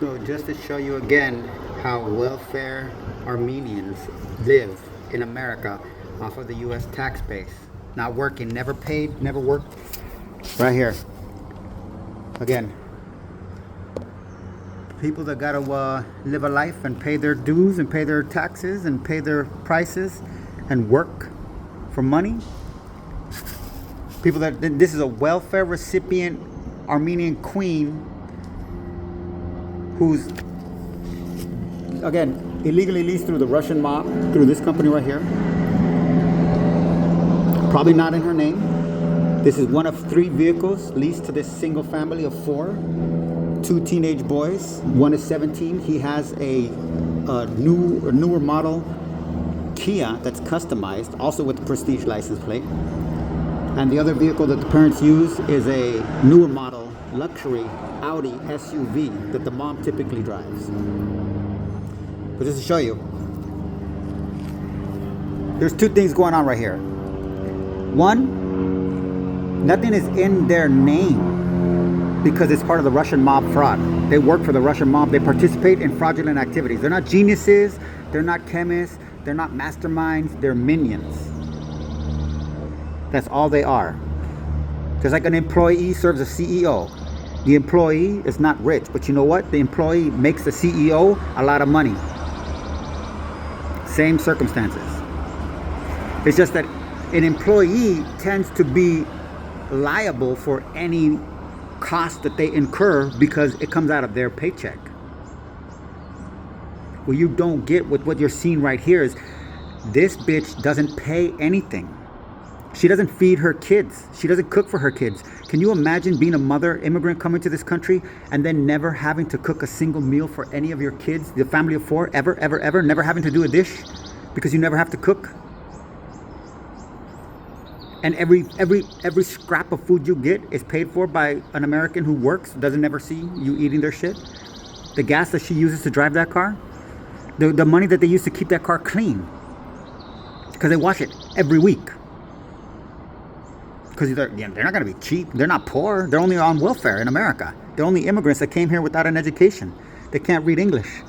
So just to show you again how welfare Armenians live in America off of the U.S. tax base. Not working, never paid, never worked. Right here. Again, people that gotta live a life and pay their dues and pay their taxes and pay their prices and work for money. People that, this is a welfare recipient Armenian queen who's, again, illegally leased through the Russian mob, through this company right here. Probably not in her name. This is one of 3 vehicles leased to this single family of 4. 2 teenage boys. One is 17. He has a newer model Kia that's customized, also with the Prestige license plate. And the other vehicle that the parents use is a newer model luxury Audi SUV that the mom typically drives. But just to show you, there's 2 things going on right here. One, nothing is in their name because it's part of the Russian mob fraud. They work for the Russian mob. They participate in fraudulent activities. They're not geniuses. They're not chemists. They're not masterminds. They're minions. That's all they are. Just like an employee serves a CEO. The employee is not rich, but you know what? The employee makes the CEO a lot of money. Same circumstances. It's just that an employee tends to be liable for any cost that they incur because it comes out of their paycheck. What you don't get with what you're seeing right here is this bitch doesn't pay anything. She doesn't feed her kids. She doesn't cook for her kids. Can you imagine being a mother immigrant coming to this country and then never having to cook a single meal for any of your kids, the family of 4, ever, never having to do a dish because you never have to cook? And every scrap of food you get is paid for by an American who works, doesn't ever see you eating their shit. The gas that she uses to drive that car, the money that they use to keep that car clean, because they wash it every week. Because they're not going to be cheap. They're not poor. They're only on welfare in America. They're only immigrants that came here without an education. They can't read English.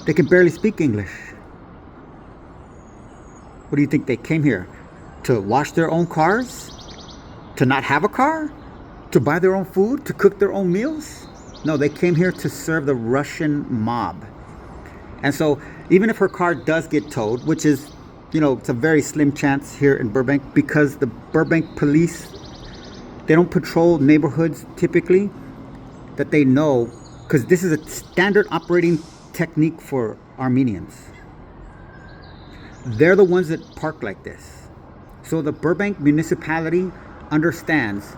They can barely speak English. What do you think? They came here to wash their own cars? To not have a car? To buy their own food? To cook their own meals? No, they came here to serve the Russian mob. And so even if her car does get towed, which is, it's a very slim chance here in Burbank because the Burbank police, they don't patrol neighborhoods typically that they know, because this is a standard operating technique for Armenians. They're the ones that park like this. So the Burbank municipality understands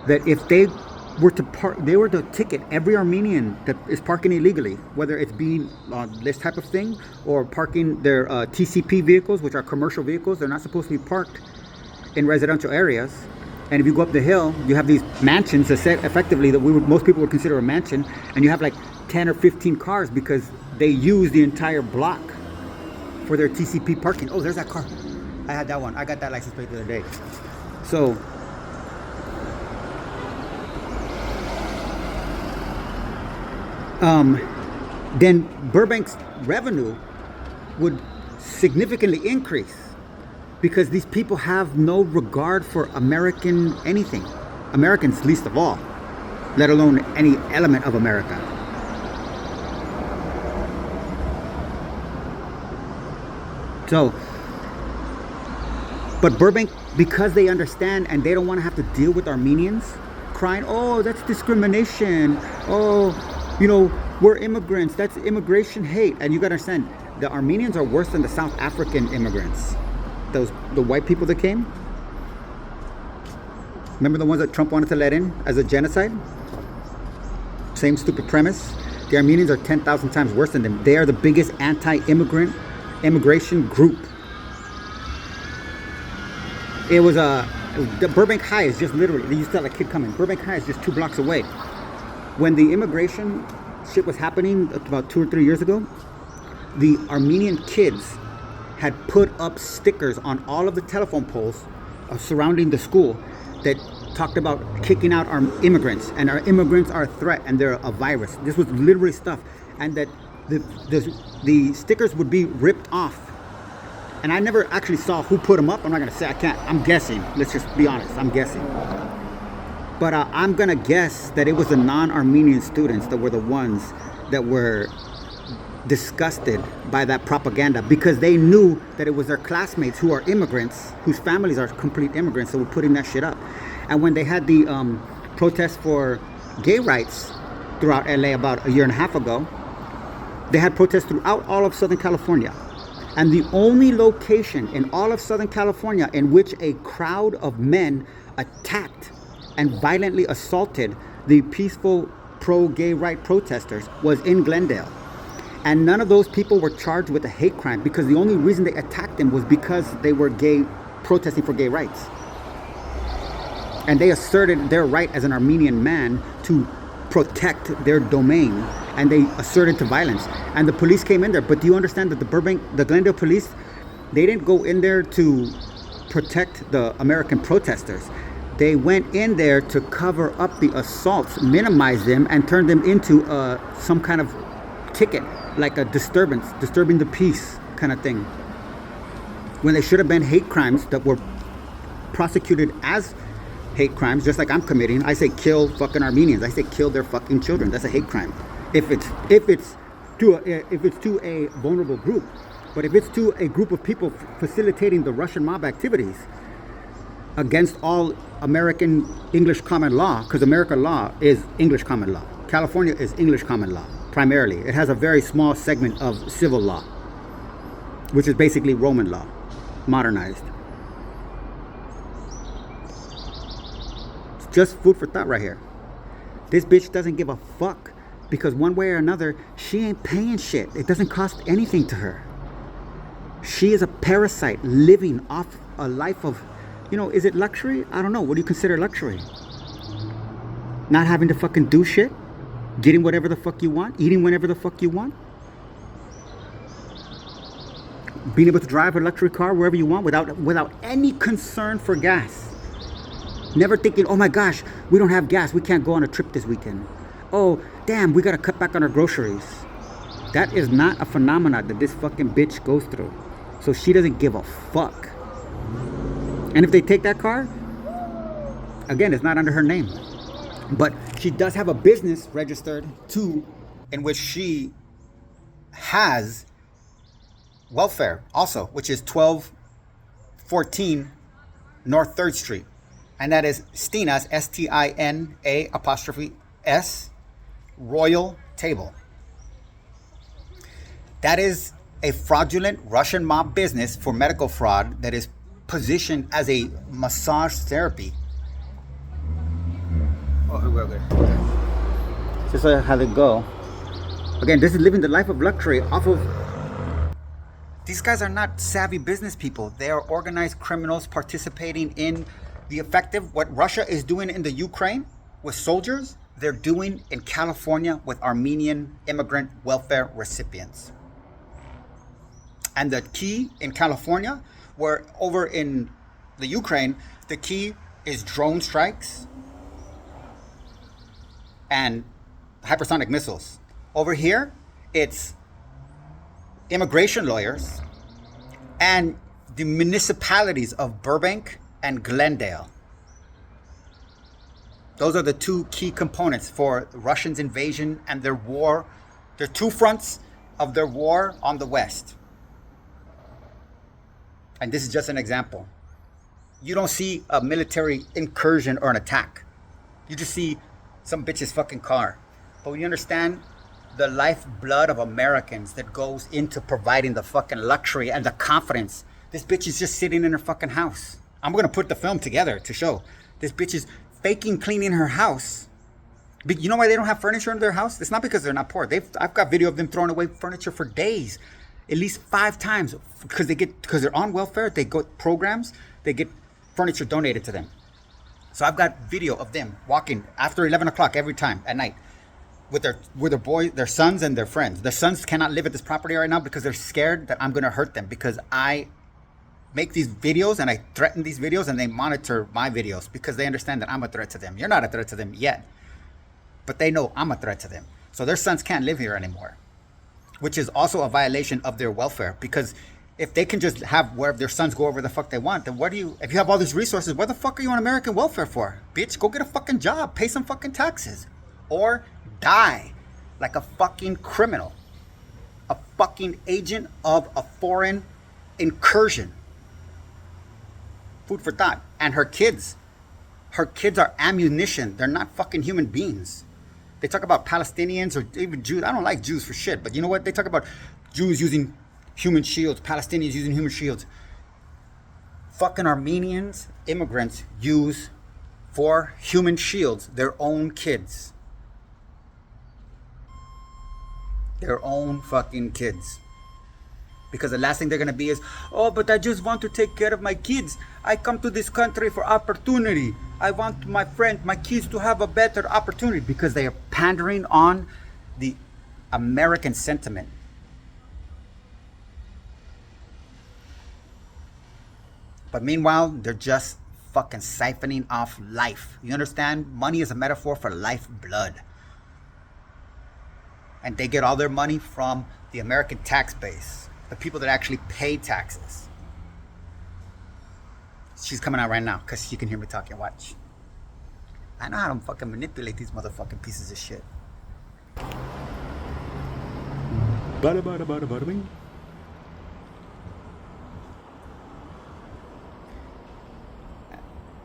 that if they were to ticket every Armenian that is parking illegally, whether it's being this type of thing or parking their TCP vehicles, which are commercial vehicles, they're not supposed to be parked in residential areas. And if you go up the hill, you have these mansions that said effectively that most people would consider a mansion, and you have like 10 or 15 cars because they use the entire block for their TCP parking. Oh, there's that car. I had that one. I got that license plate the other day. So then Burbank's revenue would significantly increase because these people have no regard for American anything. Americans least of all, let alone any element of America. So, but Burbank, because they understand and they don't want to have to deal with Armenians crying, oh, that's discrimination. Oh, we're immigrants. That's immigration hate. And you got to understand, the Armenians are worse than the South African immigrants. The white people that came. Remember the ones that Trump wanted to let in as a genocide? Same stupid premise. The Armenians are 10,000 times worse than them. They are the biggest immigration group. It was the Burbank High is just literally, they used to have a kid coming. Burbank High is just 2 blocks away. When the immigration shit was happening about 2 or 3 years ago, the Armenian kids had put up stickers on all of the telephone poles surrounding the school that talked about kicking out our immigrants, and our immigrants are a threat and they're a virus. This was literally stuff, and that the stickers would be ripped off. And I never actually saw who put them up. I'm not gonna say, I can't. I'm guessing. Let's just be honest. I'm guessing. But I'm gonna guess that it was the non-Armenian students that were the ones that were disgusted by that propaganda, because they knew that it was their classmates who are immigrants, whose families are complete immigrants, that were putting that shit up. And when they had the protests for gay rights throughout LA about a year and a half ago, they had protests throughout all of Southern California. And the only location in all of Southern California in which a crowd of men attacked and violently assaulted the peaceful pro-gay right protesters was in Glendale. And none of those people were charged with a hate crime, because the only reason they attacked them was because they were gay, protesting for gay rights. And they asserted their right as an Armenian man to protect their domain, and they asserted to violence. And the police came in there. But do you understand that the Glendale police, they didn't go in there to protect the American protesters. They went in there to cover up the assaults, minimize them, and turn them into some kind of ticket, like a disturbance, disturbing the peace kind of thing, when they should have been hate crimes that were prosecuted as hate crimes, just like I'm committing. I say kill fucking Armenians. I say kill their fucking children. That's a hate crime. If it's to a vulnerable group, but if it's to a group of people facilitating the Russian mob activities against all American English common law, because American law is English common law. California is English common law primarily. It has a very small segment of civil law, which is basically Roman law, modernized. It's just food for thought right here. This bitch doesn't give a fuck, because one way or another, she ain't paying shit. It doesn't cost anything to her. She is a parasite living off a life of, is it luxury? I don't know. What do you consider luxury? Not having to fucking do shit? Getting whatever the fuck you want? Eating whenever the fuck you want? Being able to drive a luxury car wherever you want without any concern for gas. Never thinking, oh my gosh, we don't have gas. We can't go on a trip this weekend. Oh, damn, we got to cut back on our groceries. That is not a phenomenon that this fucking bitch goes through. So she doesn't give a fuck. And if they take that car, again, it's not under her name. But she does have a business registered too, in which she has welfare also, which is 1214 North 3rd Street. And that is Stina's, STINA''S, Royal Table. That is a fraudulent Russian mob business for medical fraud that is positioned as a massage therapy. Oh, okay. Just how they go. Again, this is living the life of luxury off of... These guys are not savvy business people. They are organized criminals participating in the effective, what Russia is doing in the Ukraine with soldiers, they're doing in California with Armenian immigrant welfare recipients. And the key in California, where over in the Ukraine, the key is drone strikes and hypersonic missiles. Over here, it's immigration lawyers and the municipalities of Burbank and Glendale. Those are the two key components for Russians' invasion and their war. They're two fronts of their war on the West. And this is just an example. You don't see a military incursion or an attack. You just see some bitch's fucking car. But when you understand the lifeblood of Americans that goes into providing the fucking luxury and the confidence, this bitch is just sitting in her fucking house. I'm going to put the film together to show. This bitch is faking cleaning her house. But you know why they don't have furniture in their house? It's not because they're not poor. I've got video of them throwing away furniture for days. At least 5 times. Because they're on welfare. They go programs. They get furniture donated to them. So I've got video of them walking after 11 o'clock every time at night with their boys, their sons and their friends. The sons cannot live at this property right now because they're scared that I'm going to hurt them because I make these videos and I threaten these videos and they monitor my videos because they understand that I'm a threat to them. You're not a threat to them yet, but they know I'm a threat to them. So their sons can't live here anymore, which is also a violation of their welfare, because if they can just have where their sons go wherever the fuck they want, then what do you, if you have all these resources, what the fuck are you on American welfare for? Bitch, go get a fucking job, pay some fucking taxes, or die like a fucking criminal, a fucking agent of a foreign incursion. Food for thought. And her kids are ammunition. They're not fucking human beings. They talk about Palestinians or even Jews. I don't like Jews for shit, but you know what? They talk about Jews using human shields, Palestinians using human shields. Fucking Armenians, immigrants, use for human shields their own kids. Their own fucking kids. Because the last thing they're gonna be is, oh, but I just want to take care of my kids. I come to this country for opportunity. I want my friends, my kids to have a better opportunity, because they are pandering on the American sentiment. But meanwhile, they're just fucking siphoning off life. You understand? Money is a metaphor for lifeblood. And they get all their money from the American tax base, the people that actually pay taxes. She's coming out right now because you can hear me talking. Watch. I know how to fucking manipulate these motherfucking pieces of shit. Bada bada bada bada bing.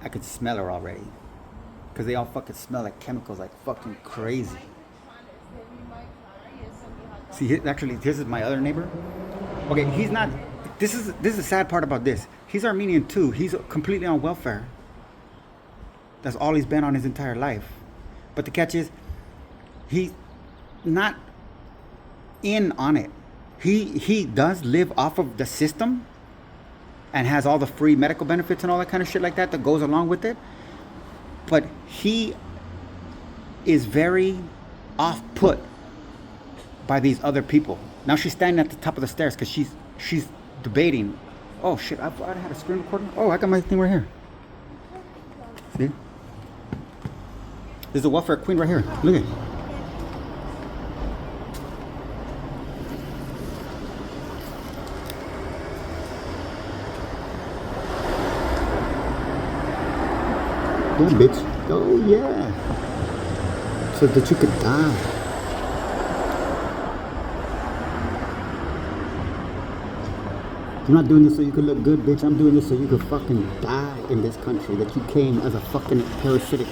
I could smell her already, because they all fucking smell like chemicals like fucking crazy. See, actually, this is my other neighbor. Okay, he's not. This is the sad part about this. He's Armenian too. He's completely on welfare. That's all he's been on his entire life. But the catch is, he's not in on it. He does live off of the system and has all the free medical benefits and all that kind of shit like that goes along with it. But he is very off-put by these other people. Now she's standing at the top of the stairs because she's debating. Oh shit, I had a screen recording. Oh, I got my thing right here. See? There's a welfare queen right here. Look at it. Go, bitch. Oh, yeah. So that you could die. I'm not doing this so you could look good, bitch. I'm doing this so you could fucking die in this country that you came as a fucking parasitic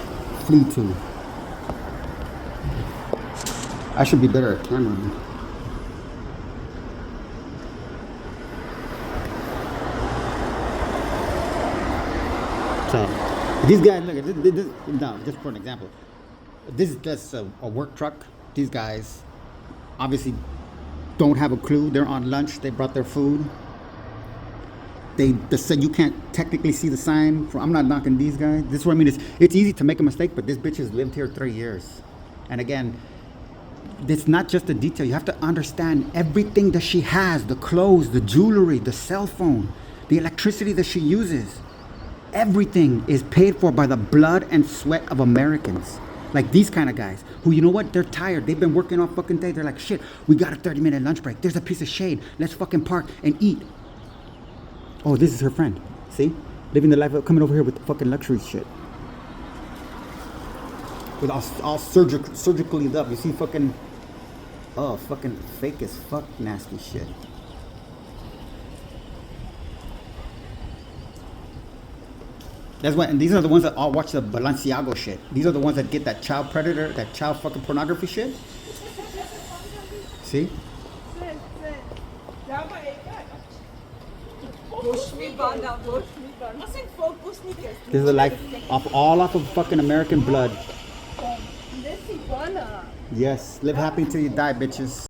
flea to. I should be better at camera. So, these guys, look at this, no, just for an example. This is just a work truck. These guys obviously don't have a clue. They're on lunch. They brought their food. They said you can't technically see the sign. I'm not knocking these guys. This is what I mean. It's easy to make a mistake, but this bitch has lived here 3 years. And again, it's not just a detail. You have to understand everything that she has, the clothes, the jewelry, the cell phone, the electricity that she uses. Everything is paid for by the blood and sweat of Americans. Like these kind of guys who, you know what, they're tired. They've been working all fucking day. They're like, shit, we got a 30-minute lunch break. There's a piece of shade. Let's fucking park and eat. Oh, this is her friend. See? Living the life of coming over here with the fucking luxury shit. With all surgically up. You see fucking, oh, fucking fake as fuck nasty shit. That's what, and these are the ones that all watch the Balenciaga shit. These are the ones that get that child predator, that child fucking pornography shit. See? This is the life off of fucking American blood. Yes, live happy till you die, bitches.